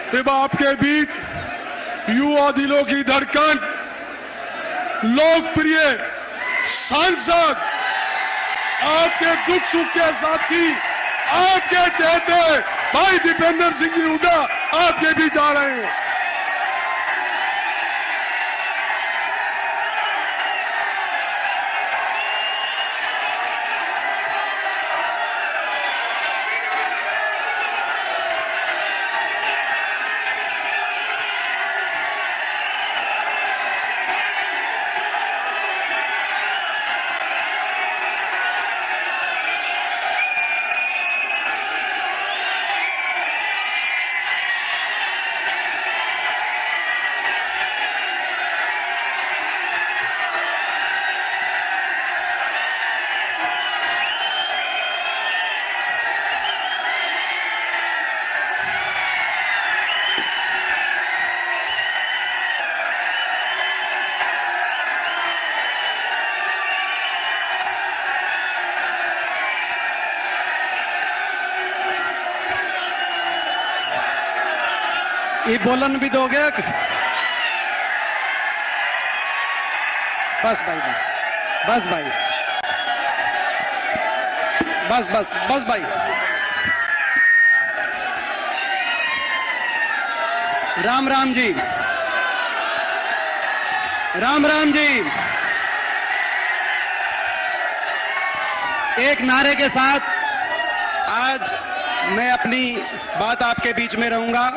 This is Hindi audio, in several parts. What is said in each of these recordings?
अब आपके बीच युवा दिलों की धड़कन, लोकप्रिय सांसद, आपके दुख सुख के साथी, आपके चहेते भाई दीपेंद्र सिंह जी हुड्डा आपके बीच आ रहे हैं। ये बोलन भी दोगे? बस भाई, बस भाई, बस भाई। राम राम जी, राम राम जी। एक नारे के साथ आज मैं अपनी बात आपके बीच में रहूंगा,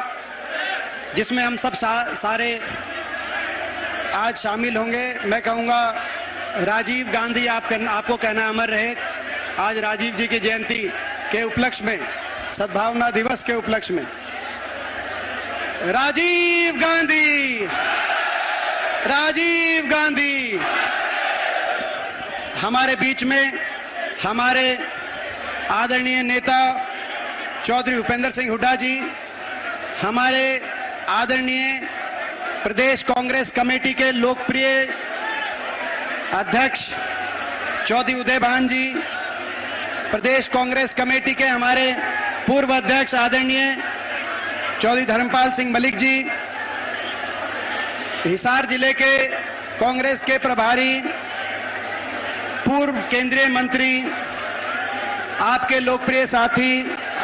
जिसमें हम सब सारे आज शामिल होंगे। मैं कहूंगा राजीव गांधी आपको कहना अमर रहे। आज राजीव जी की जयंती के उपलक्ष्य में, सद्भावना दिवस के उपलक्ष्य में, राजीव गांधी, राजीव गांधी हमारे बीच में, हमारे आदरणीय नेता चौधरी भूपेंद्र सिंह हुड्डा जी, हमारे आदरणीय प्रदेश कांग्रेस कमेटी के लोकप्रिय अध्यक्ष चौधरी उदय भान जी, प्रदेश कांग्रेस कमेटी के हमारे पूर्व अध्यक्ष आदरणीय चौधरी धर्मपाल सिंह मलिक जी, हिसार जिले के कांग्रेस के प्रभारी पूर्व केंद्रीय मंत्री, आपके लोकप्रिय साथी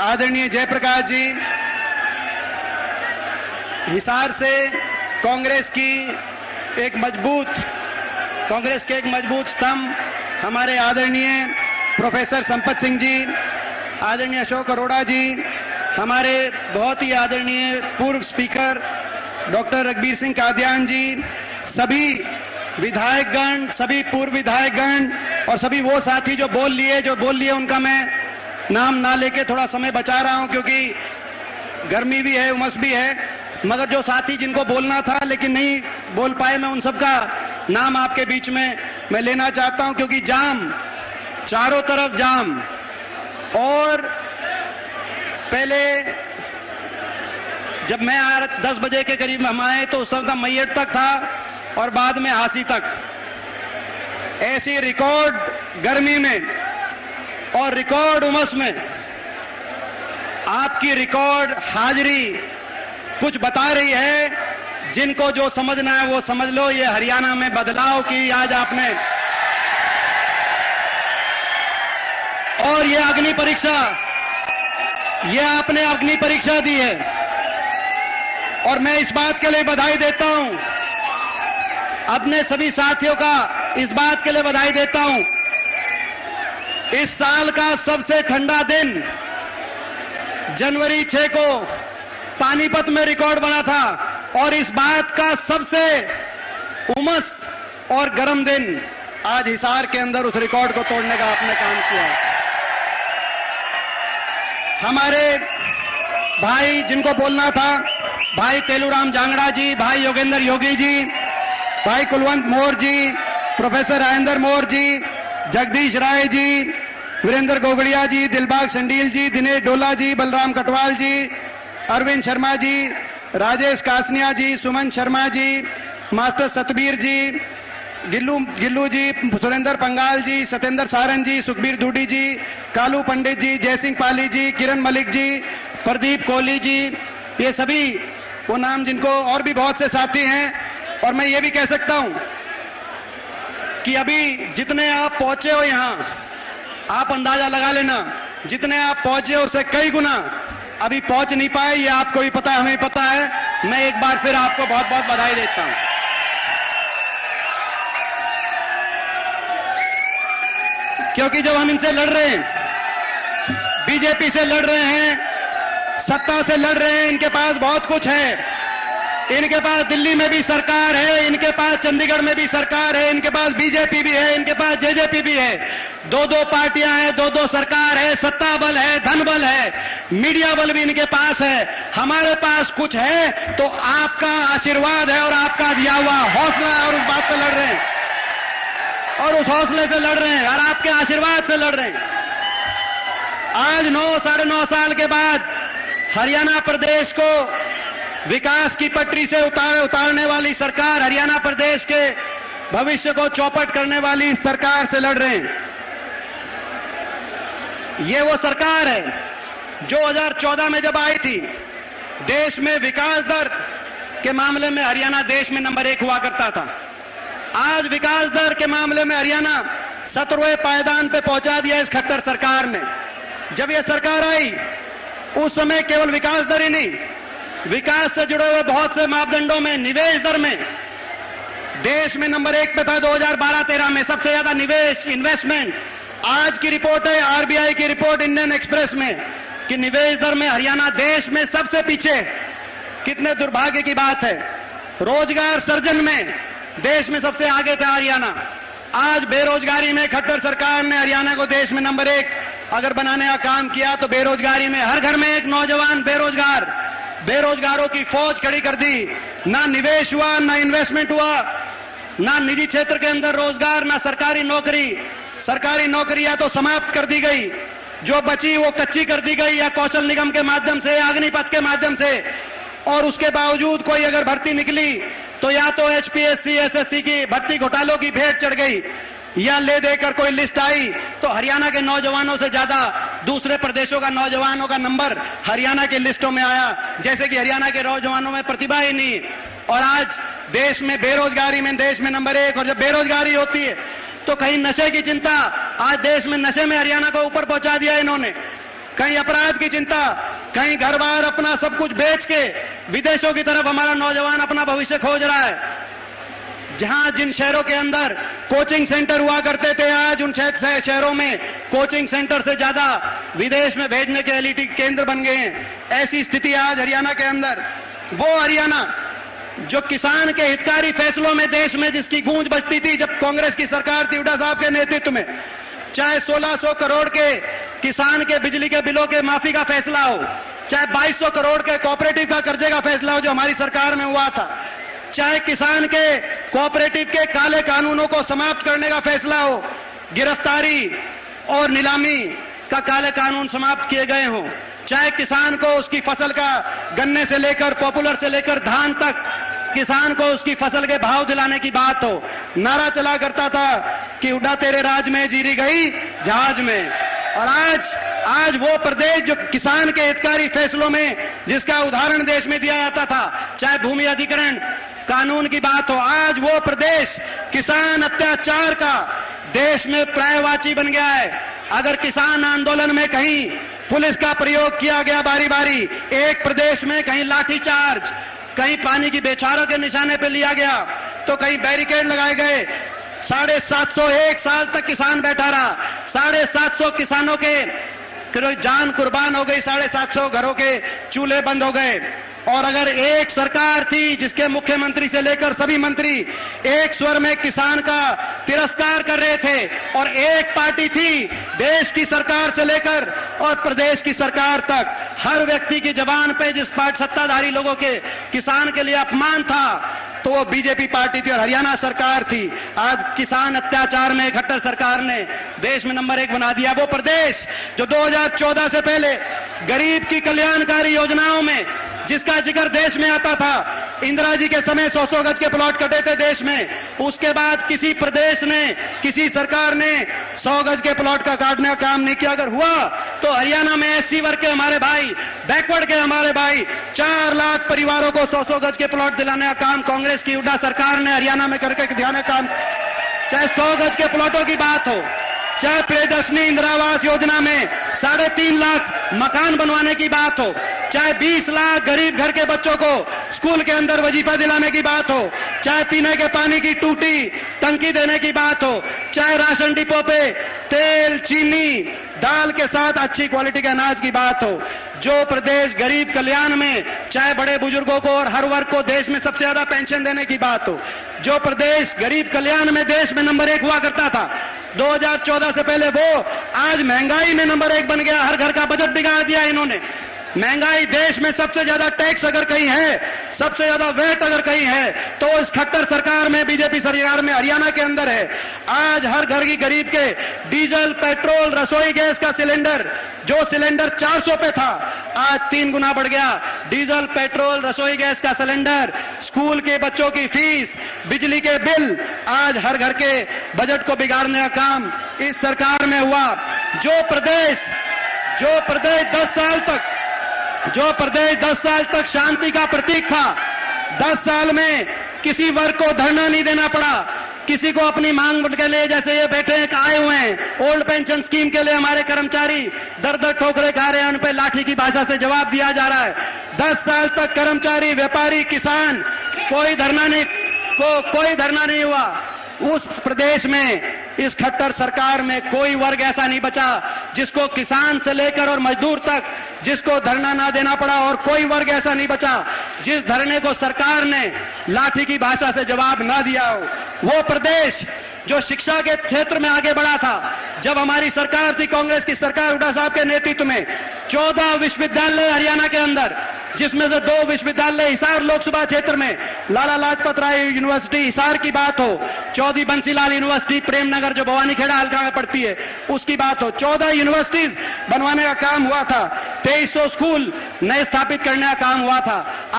आदरणीय जयप्रकाश जी, हिसार से कांग्रेस के एक मजबूत स्तंभ हमारे आदरणीय प्रोफेसर संपत सिंह जी, आदरणीय अशोक अरोड़ा जी, हमारे बहुत ही आदरणीय पूर्व स्पीकर डॉक्टर रघबीर सिंह कादियान जी, सभी विधायकगण, सभी पूर्व विधायकगण और सभी वो साथी जो बोल लिए उनका मैं नाम ना लेके थोड़ा समय बचा रहा हूं, क्योंकि गर्मी भी है, उमस भी है। मगर जो साथी जिनको बोलना था लेकिन नहीं बोल पाए, मैं उन सबका नाम आपके बीच में मैं लेना चाहता हूं, क्योंकि जाम, चारों तरफ जाम। और पहले जब मैं 10 बजे के करीब हम आए तो उस समय मैयट तक था और बाद में हासी तक। ऐसी रिकॉर्ड गर्मी में और रिकॉर्ड उमस में आपकी रिकॉर्ड हाजिरी कुछ बता रही है। जिनको जो समझना है वो समझ लो। ये हरियाणा में बदलाव की आज आपने, और ये अग्नि परीक्षा, ये आपने अग्नि परीक्षा दी है। और मैं इस बात के लिए बधाई देता हूं, अपने सभी साथियों का इस बात के लिए बधाई देता हूं। इस साल का सबसे ठंडा दिन जनवरी 6 को पानीपत में रिकॉर्ड बना था, और इस बात का सबसे उमस और गर्म दिन आज हिसार के अंदर उस रिकॉर्ड को तोड़ने का आपने काम किया। हमारे भाई जिनको बोलना था, भाई तेलूराम जांगड़ा जी, भाई योगेंद्र योगी जी, भाई कुलवंत मौर्य जी, प्रोफेसर राजेंद्र मौर्य जी, जगदीश राय जी, वीरेंद्र गोगड़िया जी, दिलबाग संडील जी, दिनेश डोला जी, बलराम कटवाल जी, अरविंद शर्मा जी, राजेश कासनिया जी, सुमन शर्मा जी, मास्टर सतबीर जी, गिल्लू जी, सुरेंद्र पंगाल जी, सत्येंद्र सारन जी, सुखबीर दूडी जी, कालू पंडित जी, जयसिंह पाली जी, किरण मलिक जी, प्रदीप कोहली जी, ये सभी वो नाम जिनको और भी बहुत से साथी हैं। और मैं ये भी कह सकता हूं कि अभी जितने आप पहुंचे हो यहां, आप अंदाजा लगा लेना, जितने आप पहुंचे हो उससे कई गुना अभी पहुंच नहीं पाए। ये आपको भी पता है, हमें पता है। मैं एक बार फिर आपको बहुत बहुत बधाई देता हूं। क्योंकि जब हम इनसे लड़ रहे हैं, बीजेपी से लड़ रहे हैं, सत्ता से लड़ रहे हैं, इनके पास बहुत कुछ है। इनके पास दिल्ली में भी सरकार है, इनके पास चंडीगढ़ में भी सरकार है, इनके पास बीजेपी भी है, इनके पास जेजेपी भी है। दो दो पार्टियां हैं, दो दो सरकार है, सत्ता बल है, धन बल है, मीडिया बल भी इनके पास है। हमारे पास कुछ है तो आपका आशीर्वाद है और आपका दिया हुआ हौसला है, और उस बात पे लड़ रहे हैं, और उस हौसले से लड़ रहे हैं, और आपके आशीर्वाद से लड़ रहे हैं। आज 9-9.5 साल के बाद हरियाणा प्रदेश को विकास की पटरी से उतारने वाली सरकार, हरियाणा प्रदेश के भविष्य को चौपट करने वाली सरकार से लड़ रहे हैं। ये वो सरकार है जो 2014 में जब आई थी, देश में विकास दर के मामले में हरियाणा देश में नंबर 1 हुआ करता था। आज विकास दर के मामले में हरियाणा 17वें पायदान पे पहुंचा दिया इस खट्टर सरकार ने। जब यह सरकार आई उस समय केवल विकास दर ही नहीं, विकास से जुड़े हुए बहुत से मापदंडों में, निवेश दर में देश में नंबर 1 पे था। 2012-13 में सबसे ज्यादा निवेश, इन्वेस्टमेंट। आज की रिपोर्ट है, आरबीआई की रिपोर्ट इंडियन एक्सप्रेस में, कि निवेश दर में हरियाणा देश में सबसे पीछे। कितने दुर्भाग्य की बात है। रोजगार सृजन में देश में सबसे आगे था हरियाणा। आज बेरोजगारी में खट्टर सरकार ने हरियाणा को देश में नंबर 1 अगर बनाने का काम किया, तो बेरोजगारी में हर घर में एक नौजवान बेरोजगार, बेरोजगारों की फौज खड़ी कर दी। ना निवेश हुआ, ना इन्वेस्टमेंट हुआ, ना निजी क्षेत्र के अंदर रोजगार, ना सरकारी नौकरी। सरकारी नौकरियां तो समाप्त कर दी गई, जो बची वो कच्ची कर दी गई, या कौशल निगम के माध्यम से, अग्निपथ के माध्यम से। और उसके बावजूद कोई अगर भर्ती निकली तो या तो एचपीएससी, एसएससी की भर्ती घोटालों की भेंट चढ़ गई, या ले देकर कोई लिस्ट आई तो हरियाणा के नौजवानों से ज्यादा दूसरे प्रदेशों का नौजवानों का नंबर हरियाणा की लिस्टों में आया, जैसे कि हरियाणा के नौजवानों में प्रतिभा ही नहीं। और आज देश में बेरोजगारी में देश में नंबर 1। और जब बेरोजगारी होती है तो कहीं नशे की चिंता, आज देश में नशे में हरियाणा को ऊपर पहुंचा दिया इन्होंने। कहीं अपराध की चिंता, कहीं घर बार अपना सब कुछ बेच के विदेशों की तरफ हमारा नौजवान अपना भविष्य खोज रहा है। जहां जिन शहरों के अंदर कोचिंग सेंटर हुआ करते थे, आज उन शहरों में कोचिंग सेंटर से ज्यादा विदेश में भेजने के एलिटी केंद्र बन गए हैं। ऐसी स्थिति आज हरियाणा के अंदर। वो हरियाणा जो किसान के हितकारी फैसलों में देश में जिसकी गूंज बजती थी जब कांग्रेस की सरकार थी हुड्डा साहब के नेतृत्व में, चाहे 1600 करोड़ के किसान के बिजली के बिलों के माफी का फैसला हो, चाहे 2200 करोड़ के कोऑपरेटिव का कर्जे का फैसला हो जो हमारी सरकार में हुआ था, चाहे किसान के कोऑपरेटिव के काले कानूनों को समाप्त करने का फैसला हो, गिरफ्तारी और नीलामी का काले कानून समाप्त किए गए हों, चाहे किसान को उसकी फसल का गन्ने से लेकर पॉपुलर से लेकर धान तक किसान को उसकी फसल के भाव दिलाने की बात हो। नारा चला करता था कि हुड्डा तेरे राज में जीरी गई जहाज में। और आज वो प्रदेश जो किसान के हितकारी फैसलों में जिसका उदाहरण देश में दिया जाता था, चाहे भूमि अधिग्रहण कानून की बात हो, आज वो प्रदेश किसान अत्याचार का देश में पर्यायवाची बन गया है। अगर किसान आंदोलन में कहीं पुलिस का प्रयोग किया गया बारी बारी, एक प्रदेश में कहीं लाठीचार्ज, कहीं पानी की बौछारों के निशाने पे लिया गया, तो कहीं बैरिकेड लगाए गए, 750 एक साल तक किसान बैठा रहा, 750 किसानों के जान कुर्बान हो गई, 750 घरों के चूल्हे बंद हो गए। और अगर एक सरकार थी जिसके मुख्यमंत्री से लेकर सभी मंत्री एक स्वर में किसान का तिरस्कार कर रहे थे, और एक पार्टी थी देश की सरकार से लेकर और प्रदेश की सरकार तक हर व्यक्ति की जबान पे जिस पार्टी सत्ताधारी लोगों के किसान के लिए अपमान था, तो वो बीजेपी पार्टी थी और हरियाणा सरकार थी। आज किसान अत्याचार में खट्टर सरकार ने देश में नंबर 1 बना दिया। वो प्रदेश जो 2014 से पहले गरीब की कल्याणकारी योजनाओं में जिसका जिक्र देश में आता था, इंदिरा जी के समय 100 गज के प्लॉट कटे थे देश में, उसके बाद किसी प्रदेश ने, किसी सरकार ने 100 गज के प्लॉट का काटने का काम नहीं किया। अगर हुआ तो हरियाणा में एससी वर्ग के हमारे भाई, बैकवर्ड के हमारे भाई 4 लाख परिवारों को 100-100 गज के प्लॉट दिलाने का काम कांग्रेस की हुड्डा सरकार ने हरियाणा में करके दिखाने का काम, चाहे 100 गज के प्लॉटों की बात हो, चाहे प्रियदर्शनी इंदिरा आवास योजना में 3.5 लाख मकान बनवाने की बात हो, चाहे 20 लाख गरीब घर के बच्चों को स्कूल के अंदर वजीफा दिलाने की बात हो, चाहे पीने के पानी की टूटी टंकी देने की बात हो, चाहे राशन डिपो पे तेल चीनी दाल के साथ अच्छी क्वालिटी के अनाज की बात हो, जो प्रदेश गरीब कल्याण में चाहे बड़े बुजुर्गों को और हर वर्ग को देश में सबसे ज्यादा पेंशन देने की बात हो, जो प्रदेश गरीब कल्याण में देश में नंबर 1 हुआ करता था 2014 से पहले, वो आज महंगाई में नंबर 1 बन गया। हर घर का बजट बिगाड़ दिया इन्होंने। महंगाई देश में सबसे ज्यादा टैक्स अगर कहीं है, सबसे ज्यादा वेट अगर कहीं है तो इस खट्टर सरकार में, बीजेपी सरकार में हरियाणा के अंदर है। आज हर घर की गरीब के डीजल पेट्रोल रसोई गैस का सिलेंडर, जो सिलेंडर 400 पे था आज 3 गुना बढ़ गया। डीजल पेट्रोल रसोई गैस का सिलेंडर, स्कूल के बच्चों की फीस, बिजली के बिल, आज हर घर के बजट को बिगाड़ने का काम इस सरकार में हुआ। जो प्रदेश 10 साल तक शांति का प्रतीक था, 10 साल में किसी वर्ग को धरना नहीं देना पड़ा, किसी को अपनी मांग के लिए, जैसे ये बैठे आए हुए हैं ओल्ड पेंशन स्कीम के लिए हमारे कर्मचारी दर ठोकरे खा रहे हैं, उन पे लाठी की भाषा से जवाब दिया जा रहा है। 10 साल तक कर्मचारी, व्यापारी, किसान कोई धरना नहीं हुआ। उस प्रदेश में इस खट्टर सरकार में कोई वर्ग ऐसा नहीं बचा जिसको, किसान से लेकर और मजदूर तक, जिसको धरना ना देना पड़ा, और कोई वर्ग ऐसा नहीं बचा जिस धरने को सरकार ने लाठी की भाषा से जवाब ना दिया हो। वो प्रदेश जो शिक्षा के क्षेत्र में आगे बढ़ा था, जब हमारी सरकार थी, कांग्रेस की सरकार हुड्डा साहब के नेतृत्व में 14 विश्वविद्यालय हरियाणा के अंदर, जिसमें से 2 विश्वविद्यालय हिसार लोकसभा क्षेत्र में, लाला लाजपत राय यूनिवर्सिटी हिसार की बात हो, चौधरी बंसीलाल यूनिवर्सिटी प्रेमनगर जो भवानीखेड़ा हल्का में पड़ती है उसकी बात हो, 14 यूनिवर्सिटीज बनवाने का काम हुआ था, 2300 स्कूल नए स्थापित करने का काम हुआ था।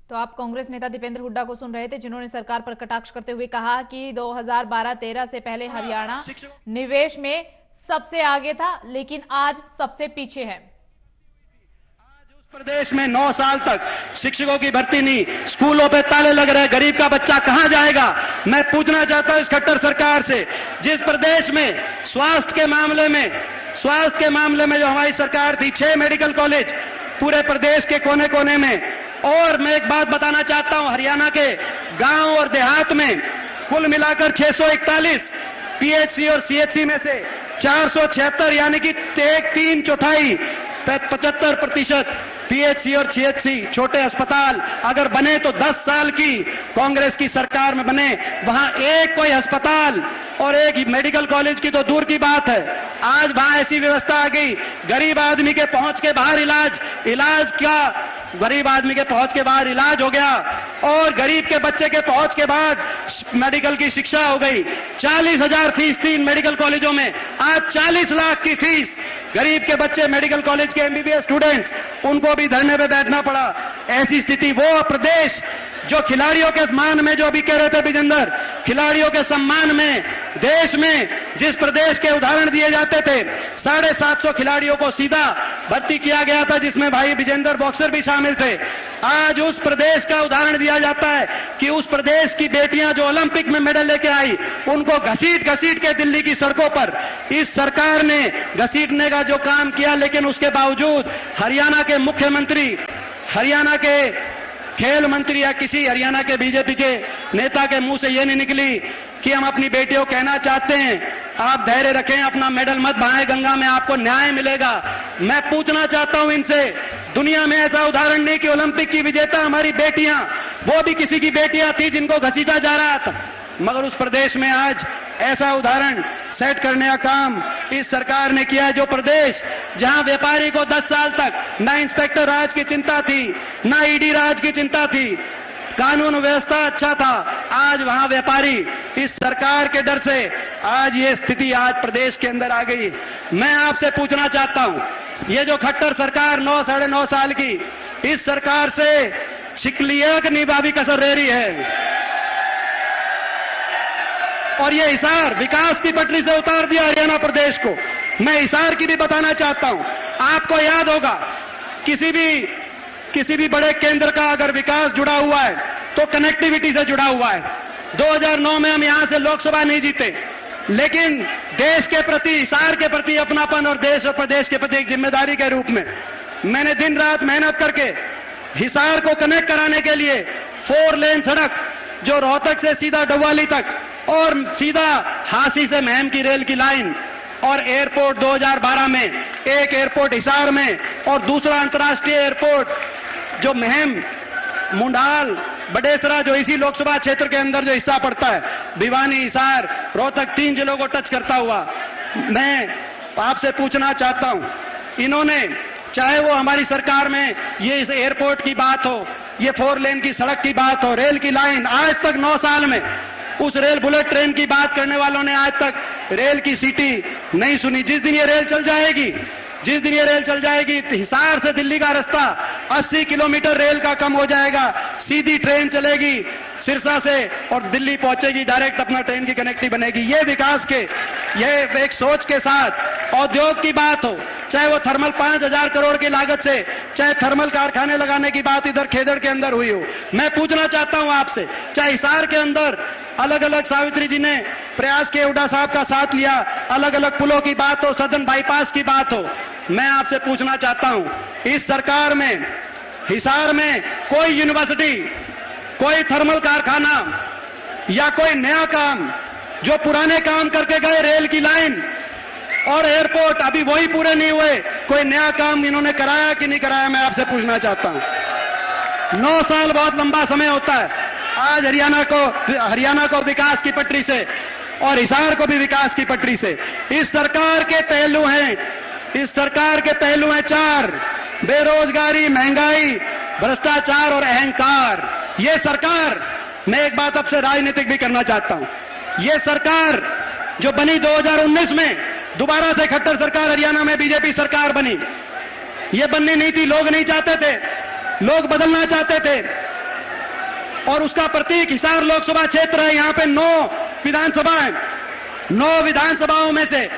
तो आप कांग्रेस नेता दीपेंद्र हुड्डा को सुन रहे थे, जिन्होंने सरकार पर कटाक्ष करते हुए कहा कि 2012-13 से पहले हरियाणा निवेश में सबसे आगे था, लेकिन आज सबसे पीछे है। आज उस प्रदेश में 9 साल तक शिक्षकों की भर्ती नहीं, स्कूलों पे ताले लग रहे, गरीब का बच्चा कहां जाएगा। मैं पूछना चाहता हूं इस खट्टर सरकार से, जिस प्रदेश में स्वास्थ्य के मामले में जो हमारी सरकार थी, 6 मेडिकल कॉलेज पूरे प्रदेश के कोने कोने में, और मैं एक बात बताना चाहता हूं, हरियाणा के गांव और देहात में कुल मिलाकर 641 पीएचसी और सीएचसी में से 476 यानी कि 3/4 75% पीएचसी और सीएचसी छोटे अस्पताल अगर बने तो 10 साल की कांग्रेस की सरकार में बने। वहां एक कोई अस्पताल और एक मेडिकल कॉलेज की तो दूर की बात है, आज वहां ऐसी व्यवस्था आ गई, गरीब आदमी के पहुंच के बाहर गरीब आदमी के पहुंच के बाहर इलाज हो गया, और गरीब के बच्चे के पहुंच के बाद मेडिकल की शिक्षा हो गई। 40,000 फीस थी इन मेडिकल कॉलेजों में, आज 40 लाख की फीस। गरीब के बच्चे मेडिकल कॉलेज के एमबीबीएस स्टूडेंट्स, उनको भी धरने पे बैठना पड़ा। ऐसी स्थिति, वो प्रदेश जो खिलाड़ियों के सम्मान में, जो अभी कह रहे थे विजेंदर, खिलाड़ियों के सम्मान में देश में जिस प्रदेश के उदाहरण दिए जाते थे, 750 खिलाड़ियों को सीधा भर्ती किया गया था, जिसमें भाई विजेंदर बॉक्सर भी शामिल थे। आज उस प्रदेश का उदाहरण दिया जाता है कि उस प्रदेश की बेटियां जो ओलंपिक में मेडल लेके आई, उनको घसीट के दिल्ली की सड़कों पर इस सरकार ने घसीटने का जो काम किया, लेकिन उसके बावजूद हरियाणा के मुख्यमंत्री, हरियाणा के खेल मंत्री या किसी हरियाणा के बीजेपी के नेता के मुंह से ये नहीं निकली कि हम अपनी बेटियों को कहना चाहते हैं आप धैर्य रखें, अपना मेडल मत बहाएं गंगा में, आपको न्याय मिलेगा। मैं पूछना चाहता हूं इनसे, दुनिया में ऐसा उदाहरण नहीं कि ओलंपिक की विजेता हमारी बेटियां, वो भी किसी की बेटियां थी जिनको घसीटा जा रहा था, मगर उस प्रदेश में आज ऐसा उदाहरण सेट करने का काम इस सरकार ने किया है। जो प्रदेश जहां व्यापारी को 10 साल तक ना इंस्पेक्टर राज की चिंता थी, ना ईडी राज की चिंता थी, कानून व्यवस्था अच्छा था, आज वहां व्यापारी इस सरकार के डर से आज ये स्थिति आज प्रदेश के अंदर आ गई। मैं आपसे पूछना चाहता हूं, ये जो खट्टर सरकार 9-9.5 साल की, इस सरकार से छिकलिया की निभा भी कसर रह रही है। और ये हिसार विकास की पटरी से उतार दिया हरियाणा प्रदेश को। मैं हिसार की भी बताना चाहता हूं। आपको याद होगा किसी भी बड़े केंद्र का अगर विकास जुड़ा हुआ है तो कनेक्टिविटी से जुड़ा हुआ है। 2009 में हम यहां से लोकसभा नहीं जीते, लेकिन देश के प्रति, हिसार के प्रति अपनापन और देश और प्रदेश के प्रति एक जिम्मेदारी के रूप में मैंने दिन रात मेहनत करके हिसार को कनेक्ट कराने के लिए 4 लेन सड़क जो रोहतक से सीधा डबवाली तक और सीधा हांसी से महम की रेल की लाइन और एयरपोर्ट 2012 में, एक एयरपोर्ट हिसार में और दूसरा अंतर्राष्ट्रीय एयरपोर्ट जो महम, मुंडाल, बडेसरा जो इसी लोकसभा क्षेत्र के अंदर जो हिस्सा पड़ता है, भिवानी, हिसार, रोहतक, 3 जिलों को टच करता हुआ, मैं आपसे पूछना चाहता हूं, इन्होंने चाहे वो हमारी सरकार में ये इस एयरपोर्ट की बात हो, ये 4 लेन की सड़क की बात हो, रेल की लाइन, आज तक 9 साल में उस रेल बुलेट ट्रेन की बात करने वालों ने आज तक रेल की सीटी नहीं सुनी। जिस दिन ये रेल चल जाएगी हिसार से दिल्ली का रास्ता 80 किलोमीटर रेल का कम हो जाएगा, सीधी ट्रेन चलेगी सिरसा से और दिल्ली पहुंचेगी, डायरेक्ट अपना ट्रेन की कनेक्टिविटी बनेगी। ये विकास के, ये एक सोच के साथ उद्योग की बात हो, चाहे वो थर्मल 5000 करोड़ की लागत से, चाहे थर्मल कारखाने लगाने की बात इधर खेदड़ के अंदर हुई हो, मैं पूछना चाहता हूं आपसे, चाहे हिसार के अंदर अलग अलग सावित्री जी ने प्रयास के हुड्डा साहब का साथ लिया, अलग अलग पुलों की बात हो, सदन बाईपास की बात हो, मैं आपसे पूछना चाहता हूं, इस सरकार में हिसार में कोई यूनिवर्सिटी, कोई थर्मल कारखाना या कोई नया काम, जो पुराने काम करके गए, रेल की लाइन और एयरपोर्ट अभी वही पूरे नहीं हुए, कोई नया काम इन्होंने कराया कि नहीं कराया, मैं आपसे पूछना चाहता हूं। 9 साल बहुत लंबा समय होता है। आज हरियाणा को विकास की पटरी से और हिसार को भी विकास की पटरी से। इस सरकार के पहलू हैं 4: बेरोजगारी, महंगाई, भ्रष्टाचार और अहंकार। ये सरकार, मैं एक बात आपसे राजनीतिक भी करना चाहता हूं, ये सरकार जो बनी 2019 में, दोबारा से खट्टर सरकार हरियाणा में बीजेपी सरकार बनी, ये बननी नहीं थी, लोग नहीं चाहते थे, लोग बदलना चाहते थे और उसका प्रतीक हिसार लोकसभा क्षेत्र है। यहां पे 9 विधानसभा है, 9 विधानसभाओं में से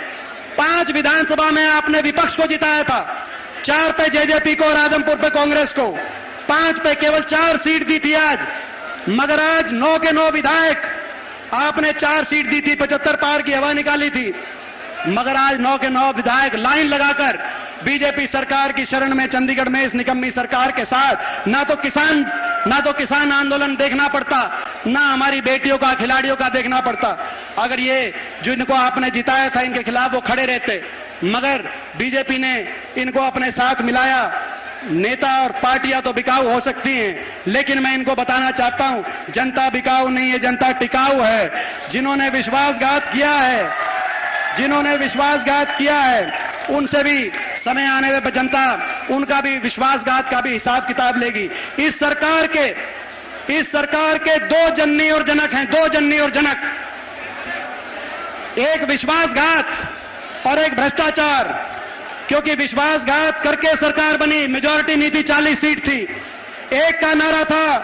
5 विधानसभा में आपने विपक्ष को जिताया था, 4 पे जेजेपी को और आदमपुर पे कांग्रेस को, 5 पे केवल 4 सीट दी थी आज, मगर आज 9 के 9 विधायक आपने 4 सीट दी थी, 75 पार की हवा निकाली थी, मगर आज 9 के 9 विधायक लाइन लगाकर बीजेपी सरकार की शरण में, चंडीगढ़ में इस निकम्मी सरकार के साथ ना तो किसान आंदोलन देखना पड़ता, ना हमारी बेटियों का, खिलाड़ियों का देखना पड़ता। अगर ये जिनको आपने जिताया था इनके खिलाफ वो खड़े रहते, मगर बीजेपी ने इनको अपने साथ मिलाया। नेता और पार्टियां तो बिकाऊ हो सकती हैं, लेकिन मैं इनको बताना चाहता हूं, जनता बिकाऊ नहीं है, जनता टिकाऊ है। जिन्होंने विश्वासघात किया है उनसे भी समय आने में जनता उनका भी विश्वासघात का भी हिसाब किताब लेगी। इस सरकार के 2 जननी और जनक हैं, 2 जननी और जनक, एक विश्वासघात और एक भ्रष्टाचार। क्योंकि विश्वासघात करके सरकार बनी, मेजॉरिटी नहीं थी, 40 सीट थी। एक का नारा था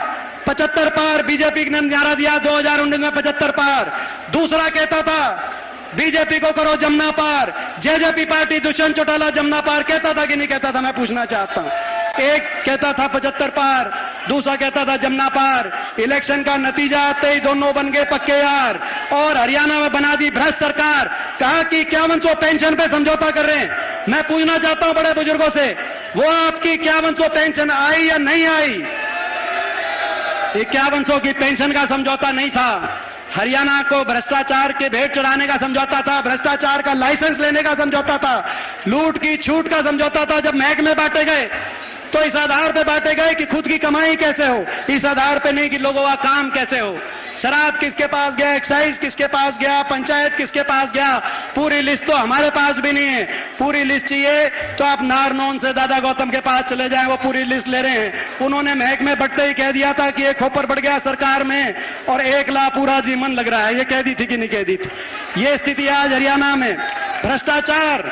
75 पार, बीजेपी ने नारा दिया 2019 में 75 पार। दूसरा कहता था बीजेपी को करो जमुना पार, जेजेपी पार्टी दुष्यंत चौटाला जमुना पार कहता था कि नहीं कहता था, मैं पूछना चाहता हूं। एक कहता था 75 पार, दूसरा कहता था जमुना पार। इलेक्शन का नतीजा आते ही दोनों बन गए पक्के यार और हरियाणा में बना दी भ्रष्ट सरकार। कहा कि 5100 पेंशन पे समझौता कर रहे हैं। मैं पूछना चाहता हूं बड़े बुजुर्गों से, वो आपकी 5100 पेंशन आई या नहीं आई? 5100 की पेंशन का समझौता नहीं था, हरियाणा को भ्रष्टाचार के भेंट चढ़ाने का समझौता था, भ्रष्टाचार का लाइसेंस लेने का समझौता था, लूट की छूट का समझौता था। जब महकमे बांटे गए तो इस आधार पे बांटे गए कि खुद की कमाई कैसे हो, इस आधार पे नहीं कि लोगों का काम कैसे हो। शराब किसके पास गया, एक्साइज किसके पास गया, पंचायत किसके पास गया, पूरी लिस्ट तो हमारे पास भी नहीं है। पूरी लिस्ट चाहिए तो आप नारनौन से दादा गौतम के पास चले जाएं, वो पूरी लिस्ट ले रहे हैं। उन्होंने महकमे बढ़ते ही कह दिया था कि एक खोपर बढ़ गया सरकार में और 1 लाख पूरा जीवन लग रहा है। ये कह दी थी कि नहीं कह दी थी? ये स्थिति आज हरियाणा में भ्रष्टाचार,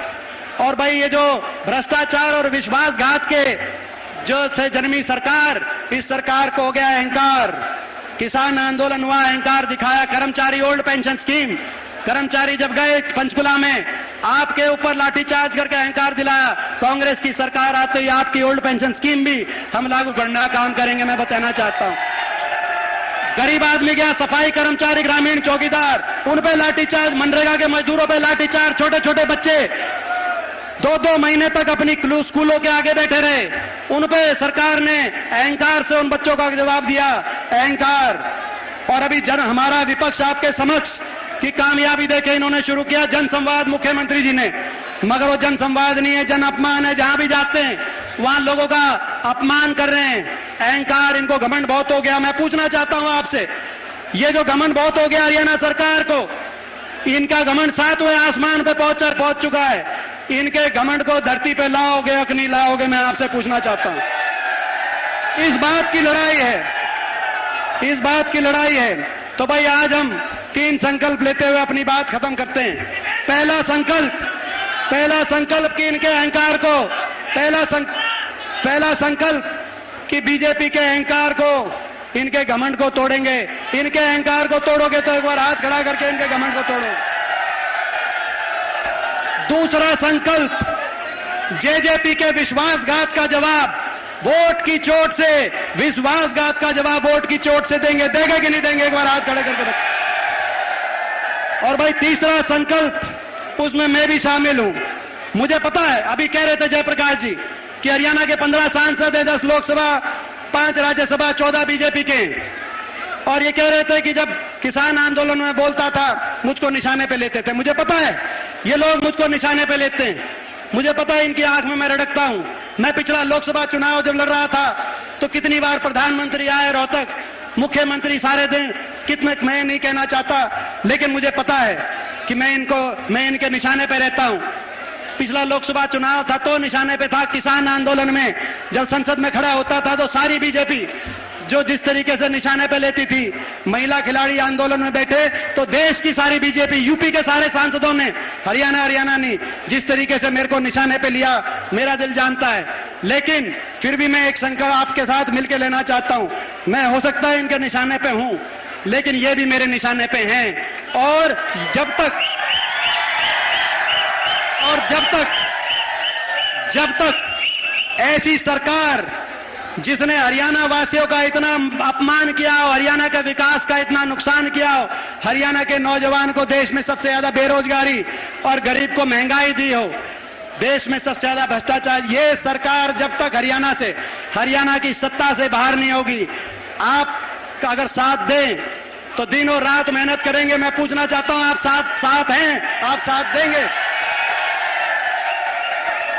और भाई ये जो भ्रष्टाचार और विश्वासघात के जो से जन्मी सरकार, इस सरकार को हो गया अहंकार। किसान आंदोलन हुआ, अहंकार दिखाया, कर्मचारी ओल्ड पेंशन स्कीम, कर्मचारी जब गए पंचकुला में आपके ऊपर लाठीचार्ज करके अहंकार दिलाया, कांग्रेस की सरकार आते ही आपकी ओल्ड पेंशन स्कीम भी हम लागू करने का काम करेंगे, मैं बताना चाहता हूं। गरीब आदमी गया, सफाई कर्मचारी, ग्रामीण चौकीदार, उन पे लाठीचार्ज, मनरेगा के मजदूरों पे लाठीचार्ज, छोटे छोटे बच्चे 2-2 महीने तक अपनी स्कूलों के आगे बैठे रहे, उन पे सरकार ने अहंकार से उन बच्चों का जवाब दिया, अहंकार। और अभी हमारा विपक्ष आपके समक्ष की कामयाबी देखे इन्होंने शुरू किया जन संवाद मुख्यमंत्री जी ने, मगर वो जन संवाद नहीं है, जन अपमान है। जहां भी जाते हैं वहां लोगों का अपमान कर रहे हैं, अहंकार, इनको घमंड बहुत हो गया। मैं पूछना चाहता हूं आपसे, ये जो घमंड बहुत हो गया हरियाणा सरकार को, इनका घमंड 7वें आसमान पे पहुंच चुका है, इनके घमंड को धरती पे लाओगे या नहीं लाओगे, मैं आपसे पूछना चाहता हूं। इस बात की लड़ाई है, इस बात की लड़ाई है। तो भाई आज हम 3 संकल्प लेते हुए अपनी बात खत्म करते हैं। पहला संकल्प कि इनके अहंकार को, पहला संकल्प कि बीजेपी के अहंकार को, इनके घमंड को तोड़ेंगे। इनके अहंकार को तोड़ोगे तो एक बार हाथ खड़ा करके इनके घमंड को तोड़ो। दूसरा संकल्प, जेजेपी के विश्वासघात का जवाब वोट की चोट से, विश्वासघात का जवाब वोट की चोट से देंगे। देंगे कि नहीं देंगे, एक बार हाथ खड़े करके रखो। और भाई तीसरा संकल्प, उसमें मैं भी शामिल हूं। मुझे पता है, अभी कह रहे थे जयप्रकाश जी कि हरियाणा के 15 सांसद है, 10 लोकसभा, 5 राज्यसभा, 14 बीजेपी के, और ये कह रहे थे कि जब किसान आंदोलन में बोलता था मुझको निशाने पे लेते थे। मुझे पता है ये लोग मुझको निशाने पे लेते हैं, मुझे पता है इनकी आंख में मैं रड़कता हूं। मैं पिछला लोकसभा चुनाव जब लड़ रहा था तो कितनी बार प्रधानमंत्री आए रोहतक, मुख्यमंत्री सारे दिन, कितने, मैं नहीं कहना चाहता, लेकिन मुझे पता है कि मैं इनके निशाने पे रहता हूं। पिछला लोकसभा चुनाव था तो निशाने पे था। किसान आंदोलन में जब संसद में खड़ा होता था तो सारी बीजेपी जो जिस तरीके से निशाने पे लेती थी, महिला खिलाड़ी आंदोलन में बैठे तो देश की सारी बीजेपी, यूपी के सारे सांसदों ने, हरियाणा नहीं, जिस तरीके से मेरे को निशाने पे लिया, मेरा दिल जानता है। लेकिन फिर भी मैं एक संकल्प आपके साथ मिलकर लेना चाहता हूं। मैं हो सकता है इनके निशाने पे हूं, लेकिन ये भी मेरे निशाने पे हैं। और जब तक ऐसी सरकार जिसने हरियाणा वासियों का इतना अपमान किया हो, हरियाणा के विकास का इतना नुकसान किया हो, हरियाणा के नौजवान को देश में सबसे ज्यादा बेरोजगारी और गरीब को महंगाई दी हो, देश में सबसे ज्यादा भ्रष्टाचार, ये सरकार जब तक हरियाणा की सत्ता से बाहर नहीं होगी, आप अगर साथ दें तो दिनों रात मेहनत करेंगे। मैं पूछना चाहता हूं, आप साथ हैं? आप साथ देंगे?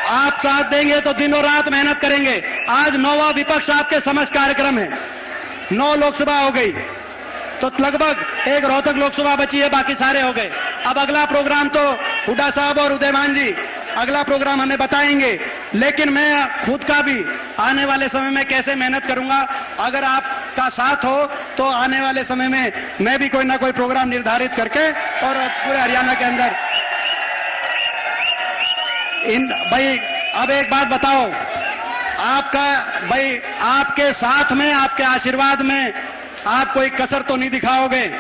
आप साथ देंगे तो दिनों रात मेहनत करेंगे। आज 9वां विपक्ष आपके समक्ष कार्यक्रम है, 9 लोकसभा हो गई, तो लगभग एक रोहतक लोकसभा बची है, बाकी सारे हो गए। अब अगला प्रोग्राम तो हुड्डा साहब और उदयमान जी अगला प्रोग्राम हमें बताएंगे, लेकिन मैं खुद का भी आने वाले समय में कैसे मेहनत करूंगा, अगर आपका साथ हो तो आने वाले समय में मैं भी कोई ना कोई प्रोग्राम निर्धारित करके और पूरे हरियाणा के अंदर भाई अब एक बात बताओ, आपके साथ में, आपके आशीर्वाद में आप कोई कसर तो नहीं दिखाओगे?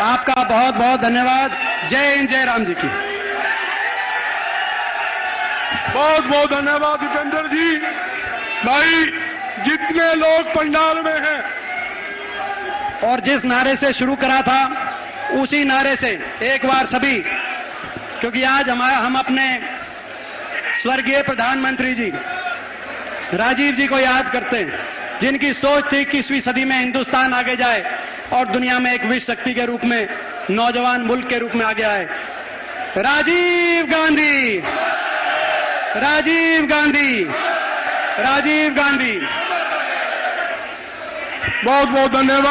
आपका बहुत बहुत धन्यवाद। जय हिंद, जय राम जी की। बहुत बहुत धन्यवाद दीपेंद्र जी। भाई जितने लोग पंडाल में हैं, और जिस नारे से शुरू करा था उसी नारे से एक बार सभी, क्योंकि आज हम अपने स्वर्गीय प्रधानमंत्री जी राजीव जी को याद करते हैं, जिनकी सोच थी 21वीं सदी में हिंदुस्तान आगे जाए और दुनिया में एक विश्व शक्ति के रूप में, नौजवान मुल्क के रूप में आगे आए। राजीव गांधी, राजीव गांधी, राजीव गांधी। बहुत बहुत धन्यवाद।